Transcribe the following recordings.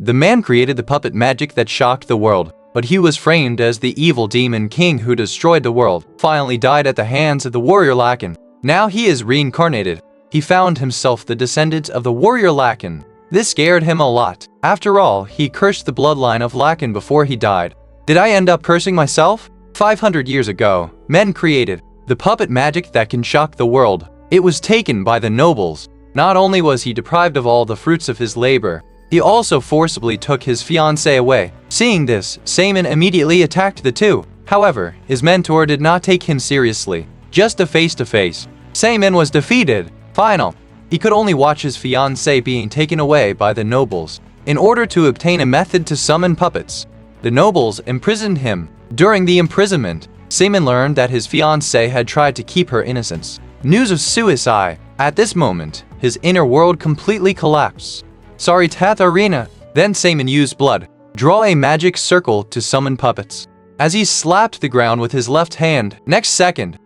The man created the puppet magic that shocked the world, but he was framed as the evil demon king who destroyed the world, finally died at the hands of the warrior Lakan. Now he is reincarnated. He found himself the descendant of the warrior Lakan. This scared him a lot. After all, he cursed the bloodline of Lakan before he died. Did I end up cursing myself? 500 years ago, men created the puppet magic that can shock the world. It was taken by the nobles. Not only was he deprived of all the fruits of his labor, he also forcibly took his fiancée away. Seeing this, Seymon immediately attacked the two. However, his mentor did not take him seriously. Just a face-to-face. Seymon was defeated. Final. He could only watch his fiancée being taken away by the nobles. In order to obtain a method to summon puppets, the nobles imprisoned him. During the imprisonment, Seymon learned that his fiancée had tried to keep her innocence. News of suicide. At this moment, his inner world completely collapsed. Sorry, Tatharina. Then Seymon used blood. Draw a magic circle to summon puppets. As he slapped the ground with his left hand, next second,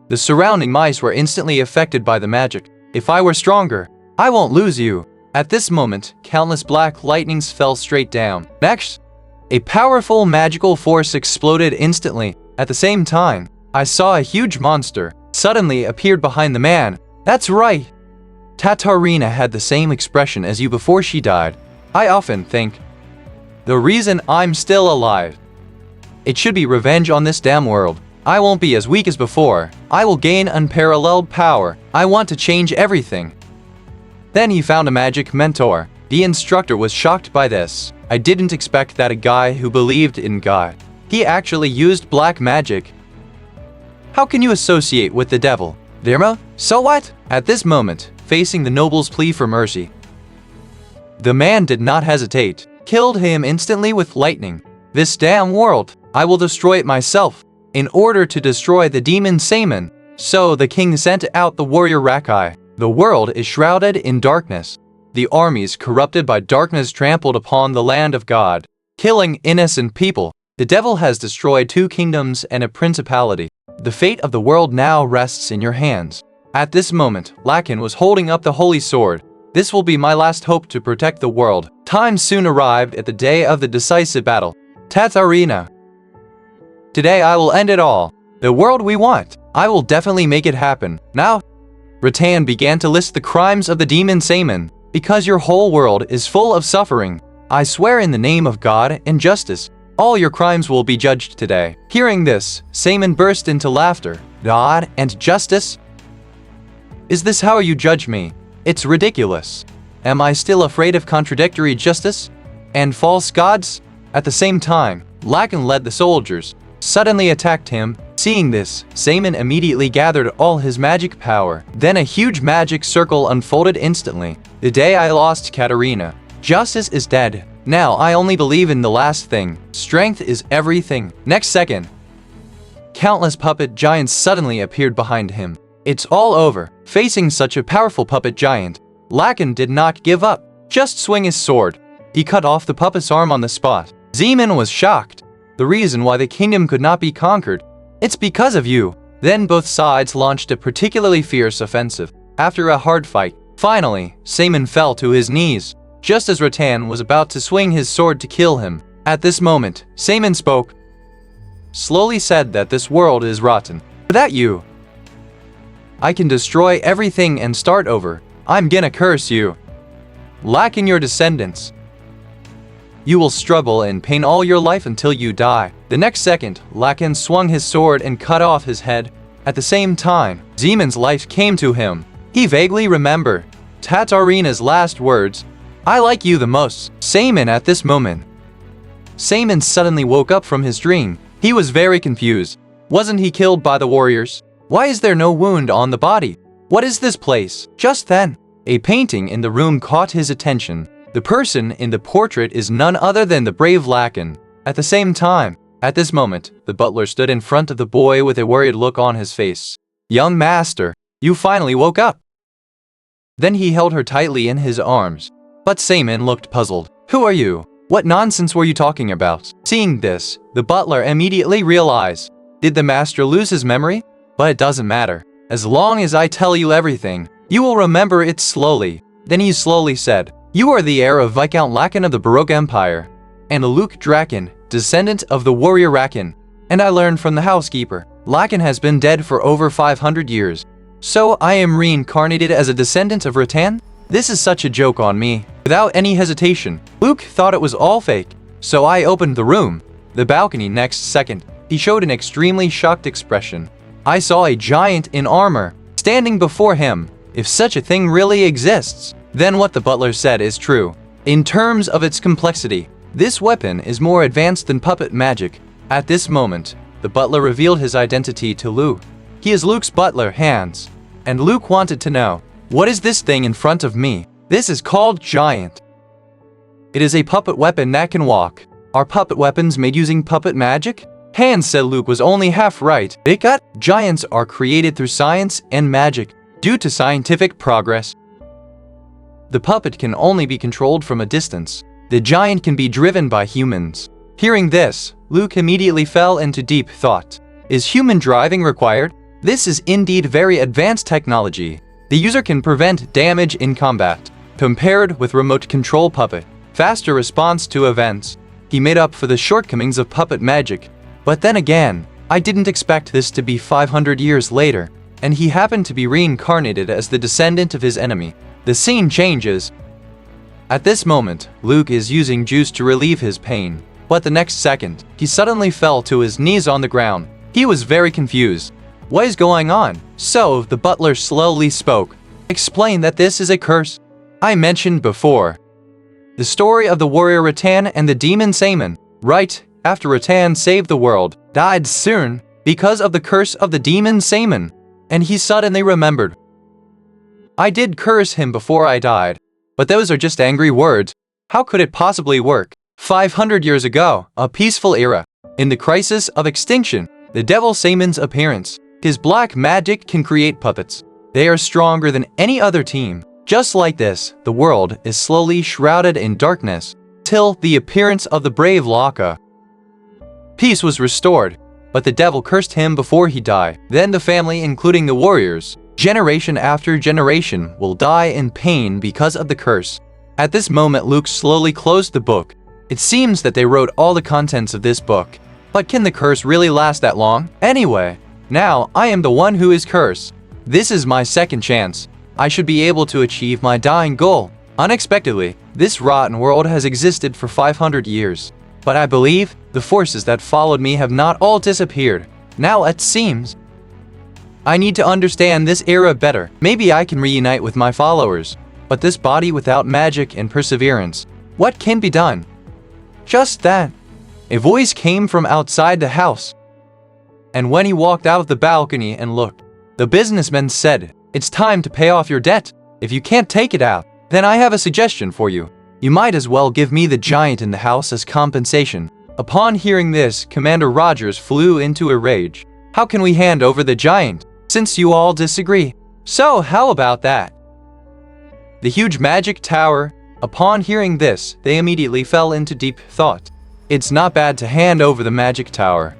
the surrounding mice were instantly affected by the magic. If I were stronger, I won't lose you. At this moment, countless black lightnings fell straight down. Next, a powerful magical force exploded instantly. At the same time, I saw a huge monster suddenly appeared behind the man. That's right. Tatarina had the same expression as you before she died. I often think, the reason I'm still alive. It should be revenge on this damn world. I won't be as weak as before. I will gain unparalleled power. I want to change everything. Then he found a magic mentor. The instructor was shocked by this. I didn't expect that a guy who believed in God. He actually used black magic. How can you associate with the devil? Dharma? So what? At this moment, facing the noble's plea for mercy, the man did not hesitate. Killed him instantly with lightning. This damn world, I will destroy it myself. In order to destroy the demon Seymon, so the king sent out the warrior Rakai. The world is shrouded in darkness. The armies corrupted by darkness trampled upon the land of God, killing innocent people. The devil has destroyed 2 kingdoms and a principality. The fate of the world now rests in your hands. At this moment, Lakan was holding up the holy sword. This will be my last hope to protect the world. Time soon arrived at the day of the decisive battle. Tatharina. Today I will end it all. The world we want. I will definitely make it happen. Now, Rattan began to list the crimes of the demon Seymon. Because your whole world is full of suffering, I swear in the name of God and justice, all your crimes will be judged today. Hearing this, Seymon burst into laughter. God and justice? Is this how you judge me? It's ridiculous. Am I still afraid of contradictory justice and false gods? At the same time, Lakan led the soldiers, suddenly attacked him. Seeing this, Seymon immediately gathered all his magic power. Then a huge magic circle unfolded instantly. The day I lost Katarina, justice is dead. Now I only believe in the last thing. Strength is everything. Next second, countless puppet giants suddenly appeared behind him. It's all over. Facing such a powerful puppet giant, Lakan did not give up. Just swing his sword. He cut off the puppet's arm on the spot. Seymon was shocked. The reason why the kingdom could not be conquered, it's because of you. Then both sides launched a particularly fierce offensive. After a hard fight, finally, Seymon fell to his knees, just as Rattan was about to swing his sword to kill him. At this moment, Seymon spoke, slowly said that this world is rotten. Without you, I can destroy everything and start over. I'm gonna curse you. Lakan your descendants. You will struggle in pain all your life until you die. The next second, Lakan swung his sword and cut off his head. At the same time, Seymon's life came to him. He vaguely remembered Tatarina's last words, I like you the most. Seymon at this moment. Seymon suddenly woke up from his dream. He was very confused. Wasn't he killed by the warriors? Why is there no wound on the body? What is this place? Just then, a painting in the room caught his attention. The person in the portrait is none other than the brave Lakan. At the same time, at this moment, the butler stood in front of the boy with a worried look on his face. Young master, you finally woke up. Then he held her tightly in his arms. But Seymon looked puzzled. Who are you? What nonsense were you talking about? Seeing this, the butler immediately realized. Did the master lose his memory? But it doesn't matter. As long as I tell you everything, you will remember it slowly. Then he slowly said, You are the heir of Viscount Lakan of the Baroque Empire, and Luke Draken, descendant of the warrior Lakan. And I learned from the housekeeper, Lakan has been dead for over 500 years. So I am reincarnated as a descendant of Rattan? This is such a joke on me. Without any hesitation, Luke thought it was all fake. So I opened the room. The balcony next second. He showed an extremely shocked expression. I saw a giant in armor standing before him. If such a thing really exists, then what the butler said is true. In terms of its complexity, this weapon is more advanced than puppet magic. At this moment, the butler revealed his identity to Luke. He is Luke's butler, Hans. And Luke wanted to know, what is this thing in front of me? This is called Giant. It is a puppet weapon that can walk. Are puppet weapons made using puppet magic? Hans said Luke was only half right. Giants are created through science and magic due to scientific progress. The puppet can only be controlled from a distance. The giant can be driven by humans. Hearing this, Luke immediately fell into deep thought. Is human driving required? This is indeed very advanced technology. The user can prevent damage in combat. Compared with remote control puppet, faster response to events. He made up for the shortcomings of puppet magic. But then again, I didn't expect this to be 500 years later, and he happened to be reincarnated as the descendant of his enemy. The scene changes. At this moment, Luke is using juice to relieve his pain. But the next second, he suddenly fell to his knees on the ground. He was very confused. What is going on? So, the butler slowly spoke. Explain that this is a curse. I mentioned before. The story of the warrior Rattan and the demon Seymon. Right after Rattan saved the world, died soon because of the curse of the demon Seymon. And he suddenly remembered. I did curse him before I died. But those are just angry words. How could it possibly work? 500 years ago, a peaceful era. In the crisis of extinction, the devil Seymon's appearance. His black magic can create puppets. They are stronger than any other team. Just like this, the world is slowly shrouded in darkness, till the appearance of the brave Lakan. Peace was restored, but the devil cursed him before he died. Then the family, including the warriors, generation after generation, will die in pain because of the curse. At this moment, Luke slowly closed the book. It seems that they wrote all the contents of this book. But can the curse really last that long? Anyway, now I am the one who is cursed. This is my second chance. I should be able to achieve my dying goal. Unexpectedly, this rotten world has existed for 500 years. But I believe the forces that followed me have not all disappeared. Now it seems I need to understand this era better. Maybe I can reunite with my followers. But this body without magic and perseverance, what can be done? Just that. A voice came from outside the house. And when he walked out of the balcony and looked, the businessman said, "It's time to pay off your debt. If you can't take it out, then I have a suggestion for you. You might as well give me the giant in the house as compensation." Upon hearing this, Commander Rogers flew into a rage. How can we hand over the giant, since you all disagree? So how about that? The huge magic tower. Upon hearing this, they immediately fell into deep thought. It's not bad to hand over the magic tower.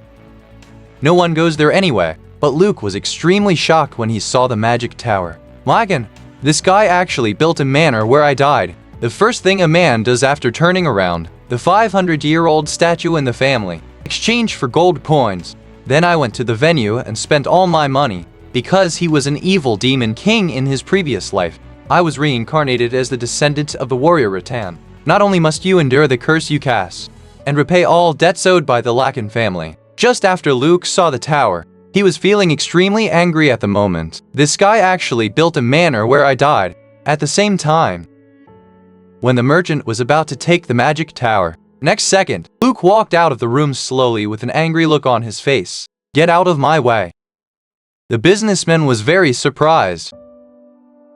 No one goes there anyway, but Luke was extremely shocked when he saw the magic tower. Lakan, this guy actually built a manor where I died. The first thing a man does after turning around, the 500-year-old statue in the family, exchanged for gold coins. Then I went to the venue and spent all my money, because he was an evil demon king in his previous life. I was reincarnated as the descendant of the warrior Rattan. Not only must you endure the curse you cast, and repay all debts owed by the Lakan family. Just after Luke saw the tower, he was feeling extremely angry at the moment. This guy actually built a manor where I died. At the same time, when the merchant was about to take the magic tower, next second, Luke walked out of the room slowly with an angry look on his face. Get out of my way. The businessman was very surprised.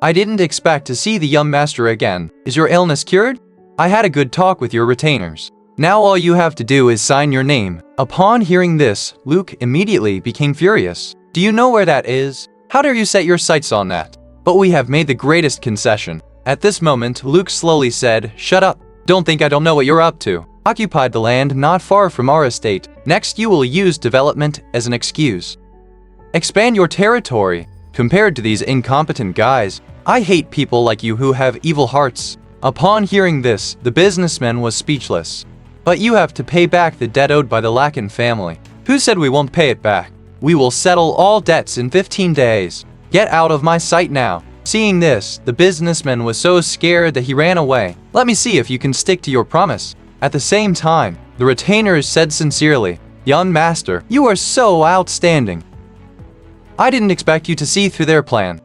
I didn't expect to see the young master again. Is your illness cured? I had a good talk with your retainers. Now all you have to do is sign your name. Upon hearing this, Luke immediately became furious. Do you know where that is? How dare you set your sights on that? But we have made the greatest concession. At this moment, Luke slowly said, "Shut up. Don't think I don't know what you're up to. Occupied the land not far from our estate. Next, you will use development as an excuse. Expand your territory. Compared to these incompetent guys, I hate people like you who have evil hearts. Upon hearing this, the businessman was speechless. But you have to pay back the debt owed by the Lakan family. Who said we won't pay it back? We will settle all debts in 15 days. Get out of my sight now. Seeing this, the businessman was so scared that he ran away. Let me see if you can stick to your promise. At the same time, the retainers said sincerely, Young master, you are so outstanding. I didn't expect you to see through their plan.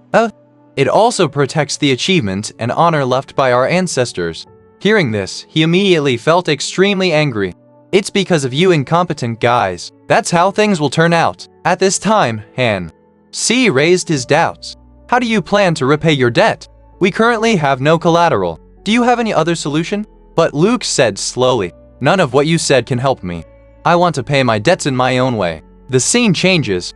It also protects the achievement and honor left by our ancestors. Hearing this, he immediately felt extremely angry. It's because of you incompetent guys. That's how things will turn out. At this time, Han C raised his doubts. How do you plan to repay your debt? We currently have no collateral. Do you have any other solution? But Luke said slowly, none of what you said can help me. I want to pay my debts in my own way. The scene changes.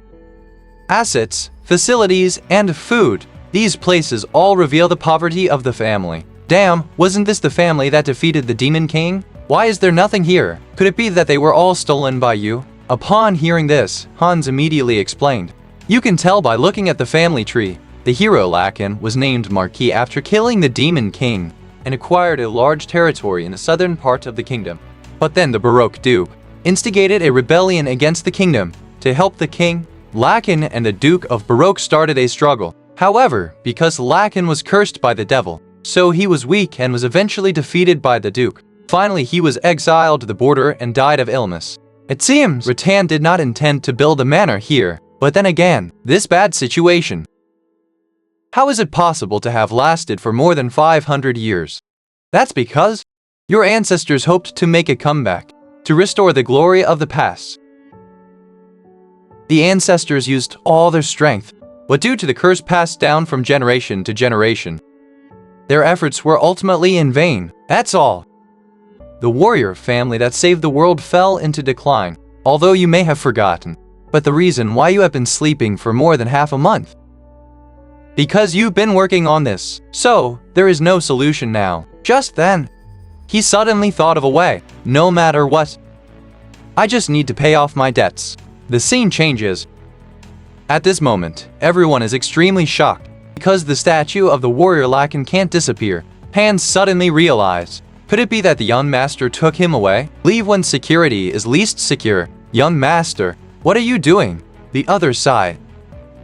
Assets, facilities, and food. These places all reveal the poverty of the family. Damn, wasn't this the family that defeated the Demon King? Why is there nothing here? Could it be that they were all stolen by you? Upon hearing this, Hans immediately explained. You can tell by looking at the family tree. The hero Lakan was named Marquis after killing the Demon King and acquired a large territory in the southern part of the kingdom. But then the Baroque Duke instigated a rebellion against the kingdom. To help the king, Lakan and the Duke of Baroque started a struggle. However, because Lakan was cursed by the devil, so he was weak and was eventually defeated by the Duke. Finally, he was exiled to the border and died of illness. It seems Rattan did not intend to build a manor here, but then again, this bad situation. How is it possible to have lasted for more than 500 years? That's because your ancestors hoped to make a comeback, to restore the glory of the past. The ancestors used all their strength, but due to the curse passed down from generation to generation, their efforts were ultimately in vain. That's all. The warrior family that saved the world fell into decline, although you may have forgotten. But the reason why you have been sleeping for more than half a month? Because you've been working on this, so there is no solution now. Just then, he suddenly thought of a way. No matter what, I just need to pay off my debts. The scene changes. At this moment, everyone is extremely shocked because the statue of the warrior Lakan can't disappear. Hans suddenly realized, could it be that the young master took him away? Leave when security is least secure. Young master, what are you doing? The other side.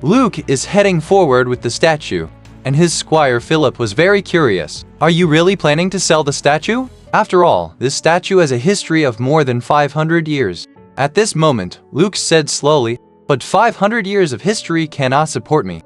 Luke is heading forward with the statue, and his squire Philip was very curious. Are you really planning to sell the statue? After all, this statue has a history of more than 500 years. At this moment, Luke said slowly, but 500 years of history cannot support me.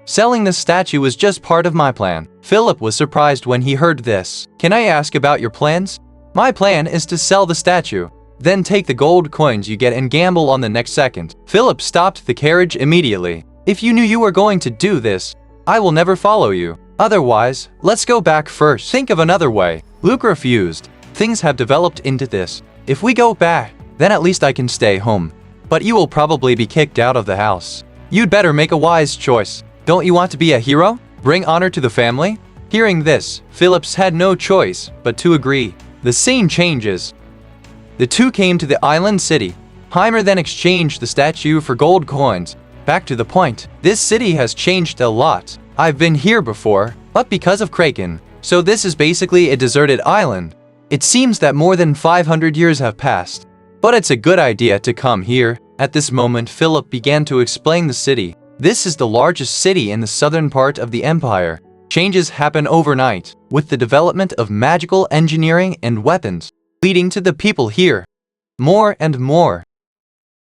Selling this statue was just part of my plan. Philip was surprised when he heard this. Can I ask about your plans? My plan is to sell the statue, then take the gold coins you get and gamble on the next second. Philip stopped the carriage immediately. If you knew you were going to do this, I will never follow you. Otherwise, let's go back first. Think of another way. Luke refused. Things have developed into this. If we go back, then at least I can stay home. But you will probably be kicked out of the house. You'd better make a wise choice. Don't you want to be a hero? Bring honor to the family? Hearing this, Phillips had no choice but to agree. The scene changes. The two came to the island city. Heimer then exchanged the statue for gold coins. Back to the point. This city has changed a lot. I've been here before, but because of Kraken. So this is basically a deserted island. It seems that more than 500 years have passed. But it's a good idea to come here. At this moment, Philip began to explain the city. This is the largest city in the southern part of the empire. Changes happen overnight, with the development of magical engineering and weapons, leading to the people here. More and more.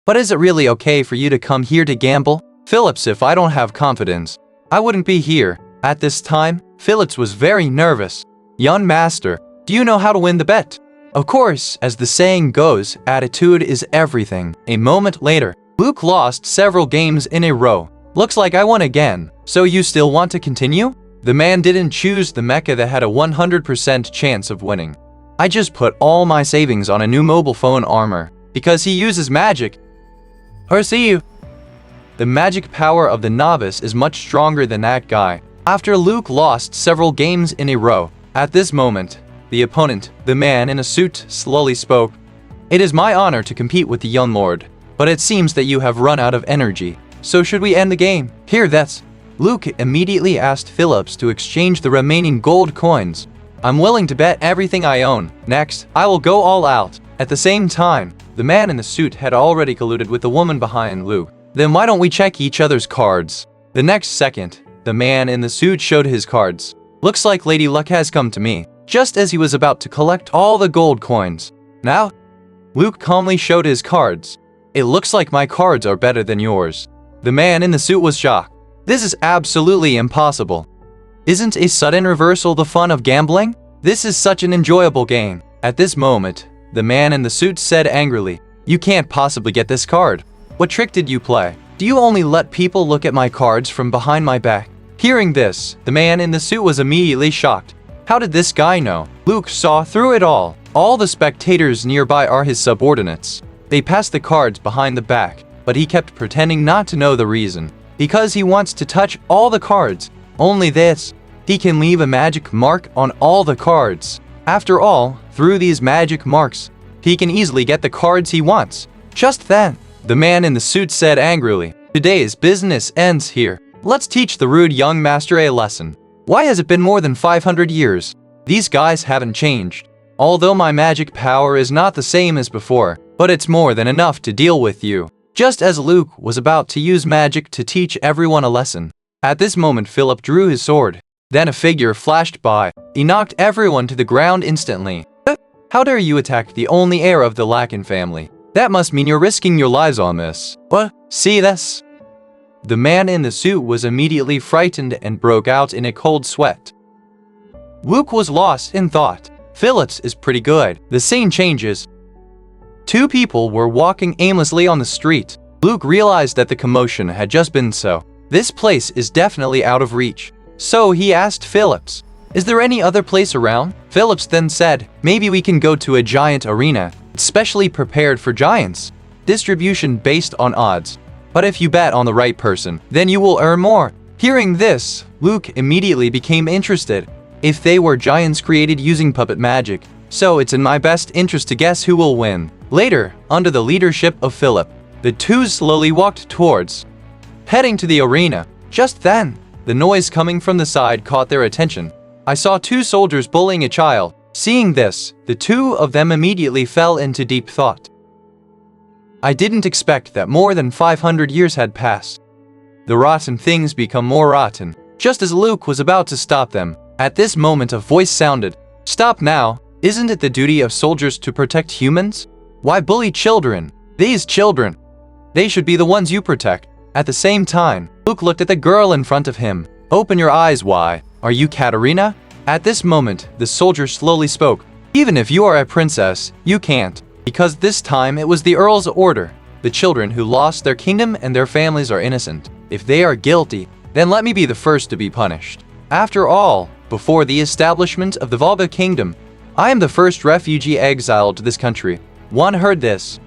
But is it really okay for you to come here to gamble? Phillips, if I don't have confidence, I wouldn't be here. At this time, Phillips was very nervous. Young master, do you know how to win the bet? Of course, as the saying goes, attitude is everything. A moment later, Luke lost several games in a row. Looks like I won again. So you still want to continue? The man didn't choose the mecha that had a 100% chance of winning. I just put all my savings on a new mobile phone armor, because he uses magic. Or see you. The magic power of the novice is much stronger than that guy. After Luke lost several games in a row, at this moment, the opponent, the man in a suit, slowly spoke. It is my honor to compete with the young lord, but it seems that you have run out of energy. So should we end the game? Here, that's. Luke immediately asked Phillips to exchange the remaining gold coins. I'm willing to bet everything I own. Next, I will go all out. At the same time, the man in the suit had already colluded with the woman behind Luke. Then why don't we check each other's cards? The next second, the man in the suit showed his cards. Looks like Lady Luck has come to me, just as he was about to collect all the gold coins. Now, Luke calmly showed his cards. It looks like my cards are better than yours. The man in the suit was shocked. This is absolutely impossible. Isn't a sudden reversal the fun of gambling? This is such an enjoyable game. At this moment, the man in the suit said angrily, "You can't possibly get this card. What trick did you play? Do you only let people look at my cards from behind my back?" Hearing this, the man in the suit was immediately shocked. How did this guy know? Luke saw through it all. All the spectators nearby are his subordinates. They passed the cards behind the back, but he kept pretending not to know the reason. Because he wants to touch all the cards. Only this, he can leave a magic mark on all the cards. After all, through these magic marks, he can easily get the cards he wants. Just then, the man in the suit said angrily, "Today's business ends here. Let's teach the rude young master a lesson. Why has it been more than 500 years? These guys haven't changed. Although my magic power is not the same as before, but it's more than enough to deal with you." Just as Luke was about to use magic to teach everyone a lesson, at this moment Philip drew his sword. Then a figure flashed by. He knocked everyone to the ground instantly. "How dare you attack the only heir of the Lakan family? That must mean you're risking your lives on this. What? See this?" The man in the suit was immediately frightened and broke out in a cold sweat. Luke was lost in thought. Phillips is pretty good. The scene changes. Two people were walking aimlessly on the street. Luke realized that the commotion had just been so. This place is definitely out of reach. So he asked Phillips, "Is there any other place around?" Phillips then said, "Maybe we can go to a giant arena, specially prepared for giants. Distribution based on odds. But if you bet on the right person, then you will earn more." Hearing this, Luke immediately became interested. If they were giants created using puppet magic, so it's in my best interest to guess who will win. Later, under the leadership of Philip, the two slowly walked towards, heading to the arena. Just then, the noise coming from the side caught their attention. I saw two soldiers bullying a child. Seeing this, the two of them immediately fell into deep thought. I didn't expect that more than 500 years had passed. The rotten things become more rotten. Just as Luke was about to stop them, at this moment a voice sounded, "Stop now. Isn't it the duty of soldiers to protect humans? Why bully children? These children. They should be the ones you protect." At the same time, Luke looked at the girl in front of him. "Open your eyes. Why? Are you Katerina?" At this moment, the soldier slowly spoke. "Even if you are a princess, you can't. Because this time it was the Earl's order. The children who lost their kingdom and their families are innocent. If they are guilty, then let me be the first to be punished. After all, before the establishment of the Volga kingdom, I am the first refugee exiled to this country." One heard this.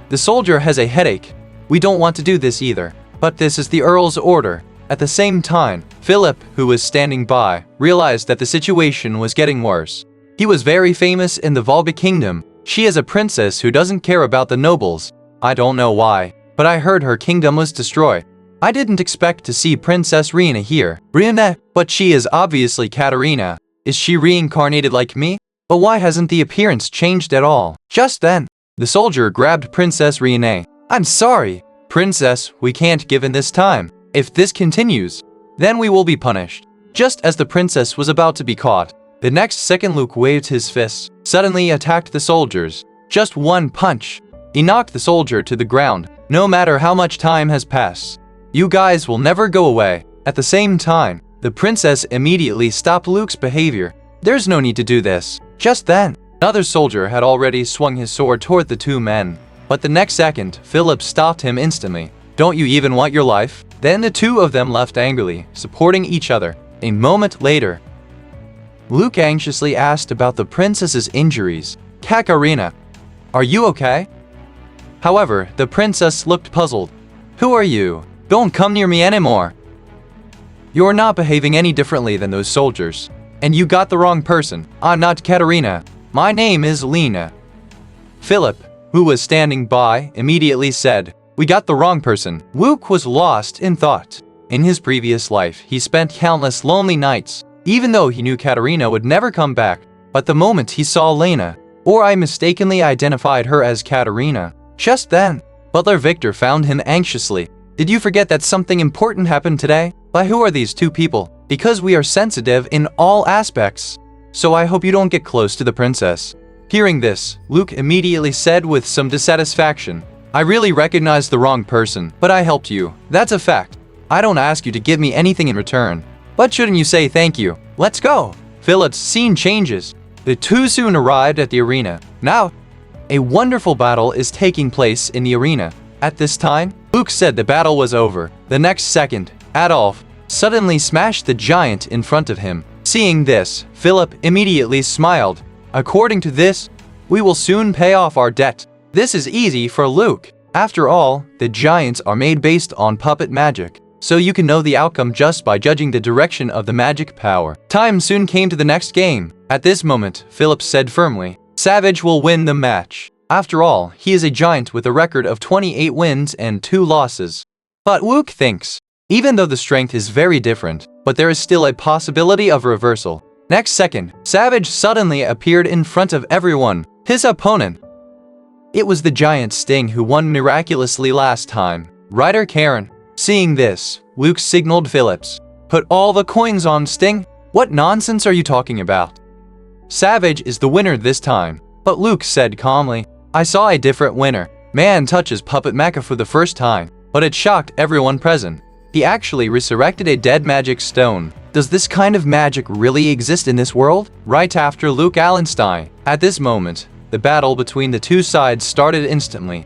"The soldier has a headache. We don't want to do this either. But this is the Earl's order." At the same time, Philip, who was standing by, realized that the situation was getting worse. He was very famous in the Volga kingdom. She is a princess who doesn't care about the nobles. I don't know why, but I heard her kingdom was destroyed. I didn't expect to see Princess Rina here. Rina, but she is obviously Katerina. Is she reincarnated like me? But why hasn't the appearance changed at all? Just then, the soldier grabbed Princess Rina. "I'm sorry, Princess, we can't give in this time. If this continues, then we will be punished." Just as the princess was about to be caught, the next second Luke waved his fists, suddenly attacked the soldiers. Just one punch. He knocked the soldier to the ground. No matter how much time has passed, you guys will never go away. At the same time, the princess immediately stopped Luke's behavior. There's no need to do this. Just then, another soldier had already swung his sword toward the two men. But the next second, Philip stopped him instantly. "Don't you even want your life?" Then the two of them left angrily, supporting each other. A moment later, Luke anxiously asked about the princess's injuries. "Katerina, are you okay?" However, the princess looked puzzled. "Who are you? Don't come near me anymore. You're not behaving any differently than those soldiers. And you got the wrong person. I'm not Katerina. My name is Lena." Philip, who was standing by, immediately said, "We got the wrong person." Luke was lost in thought. In his previous life, he spent countless lonely nights. even though he knew Katerina would never come back. But the moment he saw Lena, or I mistakenly identified her as Katerina, just then, Butler Victor found him anxiously. Did you forget that something important happened today? By who are these two people? Because we are sensitive in all aspects. So I hope you don't get close to the princess. Hearing this, Luke immediately said with some dissatisfaction, I really recognized the wrong person, but I helped you. That's a fact. I don't ask you to give me anything in return. But shouldn't you say thank you? Let's go. Philip's scene changes. The two soon arrived at the arena. Now, a wonderful battle is taking place in the arena. At this time, Luke said the battle was over. The next second, Adolf suddenly smashed the giant in front of him. Seeing this, Philip immediately smiled. According to this, we will soon pay off our debt. This is easy for Luke. After all, the giants are made based on puppet magic, so you can know the outcome just by judging the direction of the magic power. Time soon came to the next game. At this moment, Philip said firmly, Savage will win the match. After all, he is a giant with a record of 28 wins and 2 losses. But Luke thinks, even though the strength is very different, but there is still a possibility of reversal. Next second, Savage suddenly appeared in front of everyone, his opponent. It was the giant Sting who won miraculously last time. Writer Karen. Seeing this, Luke signaled Phillips. Put all the coins on Sting? What nonsense are you talking about? Savage is the winner this time. But Luke said calmly, I saw a different winner. Man touches puppet mecha for the first time, but it shocked everyone present. He actually resurrected a dead magic stone. Does this kind of magic really exist in this world? Right after Luke Allenstein. At this moment, the battle between the two sides started instantly.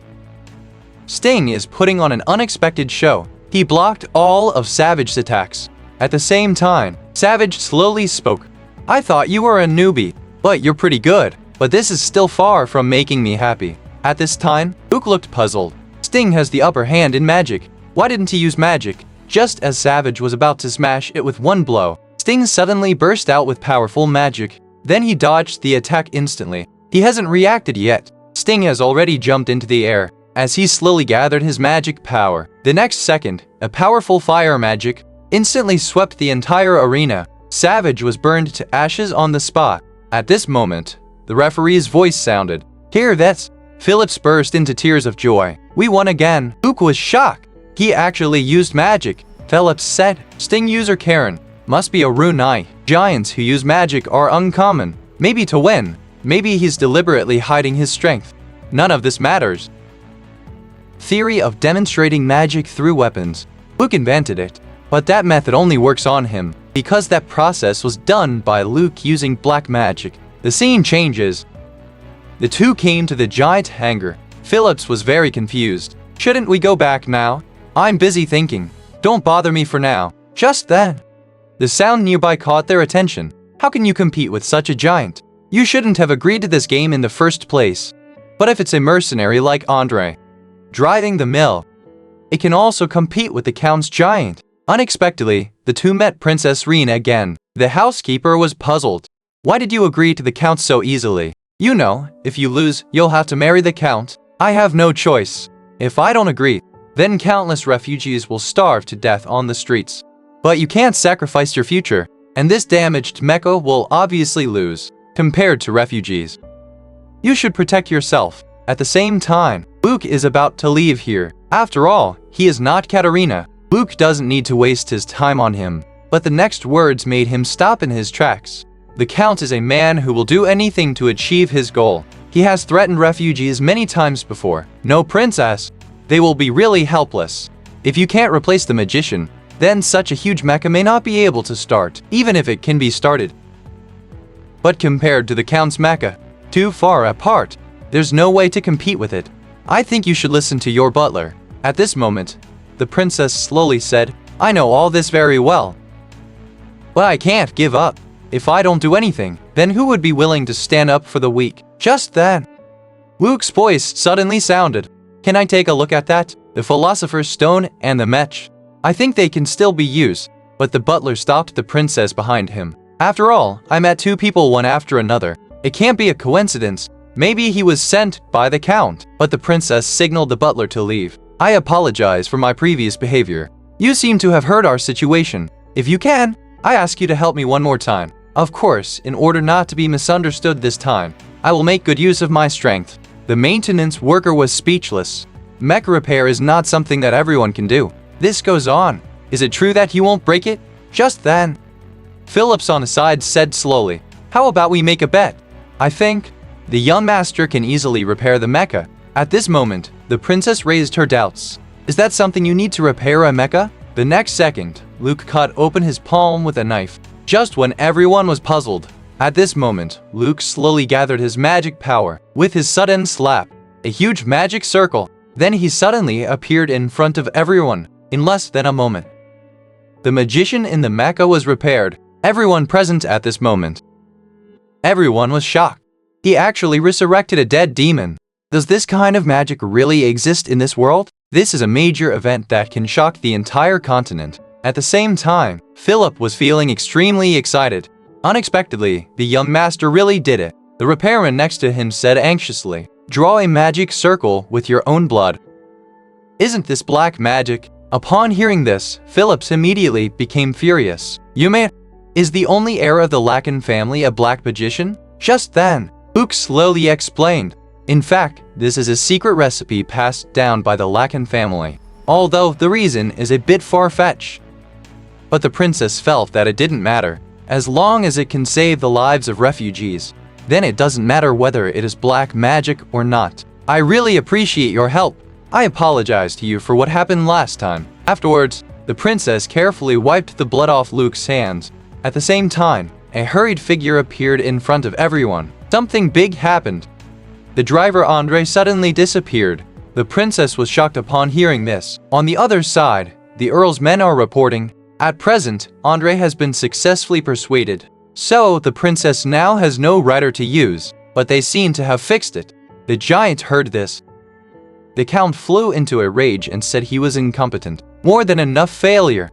Sting is putting on an unexpected show. He blocked all of Savage's attacks. At the same time, Savage slowly spoke. I thought you were a newbie, but you're pretty good. But this is still far from making me happy. At this time, Luke looked puzzled. Sting has the upper hand in magic. Why didn't he use magic? Just as Savage was about to smash it with one blow, Sting suddenly burst out with powerful magic. Then he dodged the attack instantly. He hasn't reacted yet. Sting has already jumped into the air as he slowly gathered his magic power. The next second, a powerful fire magic instantly swept the entire arena. Savage was burned to ashes on the spot. At this moment, the referee's voice sounded. Hear this? Phillips burst into tears of joy. We won again. Luke was shocked. He actually used magic. Phillips said, Sting user Karen. Must be a runai. Giants who use magic are uncommon. Maybe to win. Maybe he's deliberately hiding his strength. None of this matters. Theory of demonstrating magic through weapons. Luke invented it. But that method only works on him, because that process was done by Luke using black magic. The scene changes. The two came to the giant hangar. Phillips was very confused. Shouldn't we go back now? I'm busy thinking. Don't bother me for now. Just then, the sound nearby caught their attention. How can you compete with such a giant? You shouldn't have agreed to this game in the first place. But if it's a mercenary like Andre, driving the mill, it can also compete with the Count's giant. Unexpectedly, the two met Princess Rena again. The housekeeper was puzzled. Why did you agree to the Count so easily? You know, if you lose, you'll have to marry the Count. I have no choice. If I don't agree, then countless refugees will starve to death on the streets. But you can't sacrifice your future, and this damaged mecha will obviously lose, compared to refugees. You should protect yourself. At the same time, Luke is about to leave here. After all, he is not Katerina. Luke doesn't need to waste his time on him. But the next words made him stop in his tracks. The Count is a man who will do anything to achieve his goal. He has threatened refugees many times before. No princess. They will be really helpless. If you can't replace the magician, then such a huge mecha may not be able to start, even if it can be started. But compared to the Count's mecha, too far apart, there's no way to compete with it. I think you should listen to your butler. At this moment, the princess slowly said, I know all this very well. But I can't give up. If I don't do anything, then who would be willing to stand up for the weak? Just then, Luke's voice suddenly sounded. Can I take a look at that? The Philosopher's Stone and the Mech. I think they can still be used. But the butler stopped the princess behind him. After all, I met two people one after another. It can't be a coincidence. Maybe he was sent by the Count. But the princess signaled the butler to leave. I apologize for my previous behavior. You seem to have heard our situation. If you can, I ask you to help me one more time. Of course, in order not to be misunderstood this time, I will make good use of my strength." The maintenance worker was speechless. Mecha repair is not something that everyone can do. This goes on. Is it true that you won't break it? Just then, Phillips on the side said slowly, "How about we make a bet? I think the young master can easily repair the mecha." At this moment, the princess raised her doubts. "Is that something you need to repair a mecha?" The next second, Luke cut open his palm with a knife. Just when everyone was puzzled, at this moment, Luke slowly gathered his magic power. With his sudden slap, a huge magic circle, then he suddenly appeared in front of everyone in less than a moment. The magician in the mecha was repaired. Everyone present at this moment, everyone was shocked. He actually resurrected a dead demon. Does this kind of magic really exist in this world? This is a major event that can shock the entire continent. At the same time, Philip was feeling extremely excited. Unexpectedly, the young master really did it. The repairman next to him said anxiously, "Draw a magic circle with your own blood." Isn't this black magic? Upon hearing this, Phillips immediately became furious. "Yume, is the only heir of the Lakan family a black magician?" Just then, Luke slowly explained, "In fact, this is a secret recipe passed down by the Lakan family, although the reason is a bit far-fetched." But the princess felt that it didn't matter. As long as it can save the lives of refugees, then it doesn't matter whether it is black magic or not. "I really appreciate your help. I apologize to you for what happened last time." Afterwards, the princess carefully wiped the blood off Luke's hands. At the same time, a hurried figure appeared in front of everyone. Something big happened. The driver Andre suddenly disappeared. The princess was shocked upon hearing this. On the other side, the Earl's men are reporting, "At present, Andre has been successfully persuaded. So the princess now has no rider to use, but they seem to have fixed it." The giant heard this. The count flew into a rage and said he was incompetent. More than enough failure.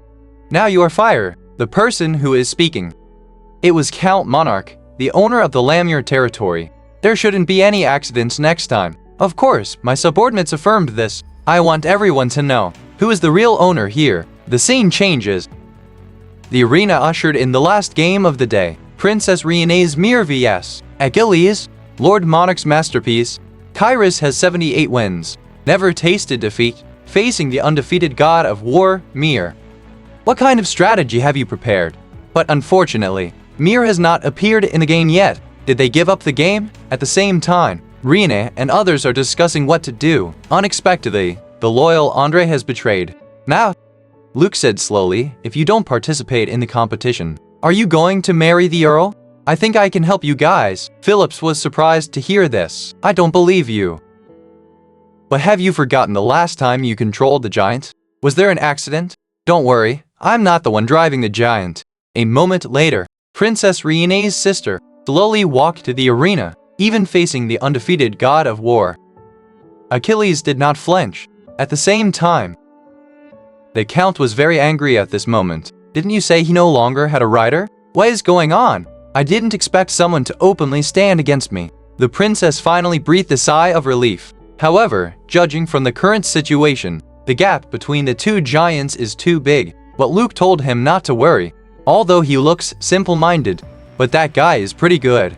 "Now you are fired." The person who is speaking, it was Count Monarch, the owner of the Lamure territory. "There shouldn't be any accidents next time." Of course, my subordinates affirmed this. "I want everyone to know who is the real owner here." The scene changes. The arena ushered in the last game of the day. Princess Riene's Mir vs. Achilles, Lord Monarch's masterpiece. Kyrus has 78 wins. Never tasted defeat, facing the undefeated god of war, Mir. What kind of strategy have you prepared? But unfortunately, Mir has not appeared in the game yet. Did they give up the game? At the same time, Riene and others are discussing what to do. Unexpectedly, the loyal Andre has betrayed. "Now," Luke said slowly, "if you don't participate in the competition, are you going to marry the Earl? I think I can help you guys." Phillips was surprised to hear this. "I don't believe you." "But have you forgotten the last time you controlled the giant? Was there an accident?" "Don't worry, I'm not the one driving the giant." A moment later, Princess Riene's sister slowly walked to the arena, even facing the undefeated god of war. Achilles did not flinch. At the same time, the count was very angry at this moment. "Didn't you say he no longer had a rider? What is going on? I didn't expect someone to openly stand against me." The princess finally breathed a sigh of relief. However, judging from the current situation, the gap between the two giants is too big. But Luke told him not to worry, although he looks simple-minded. But that guy is pretty good.